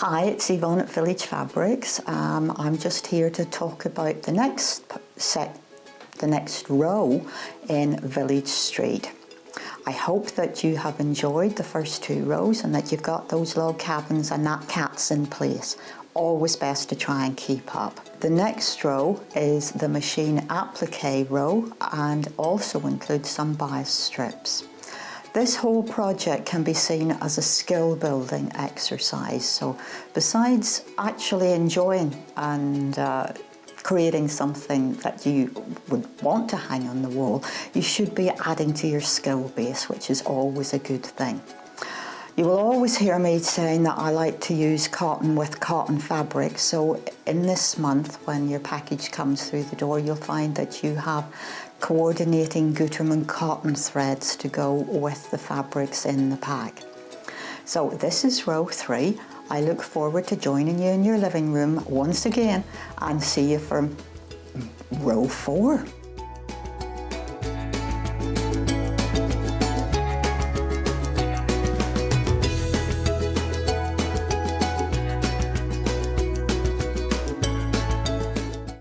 Hi, it's Yvonne at Village Fabrics. I'm just here to talk about the next row in Village Street. I hope that you have enjoyed the first two rows and that you've got those log cabins and nap cats in place. Always best to try and keep up. The next row is the machine applique row and also includes some bias strips. This whole project can be seen as a skill building exercise. So besides actually enjoying and creating something that you would want to hang on the wall, you should be adding to your skill base, which is always a good thing. You will always hear me saying that I like to use cotton with cotton fabric. So in this month, when your package comes through the door, you'll find that you have coordinating Gutermann cotton threads to go with the fabrics in the pack. So this is row 3. I look forward to joining you in your living room once again and see you for row 4.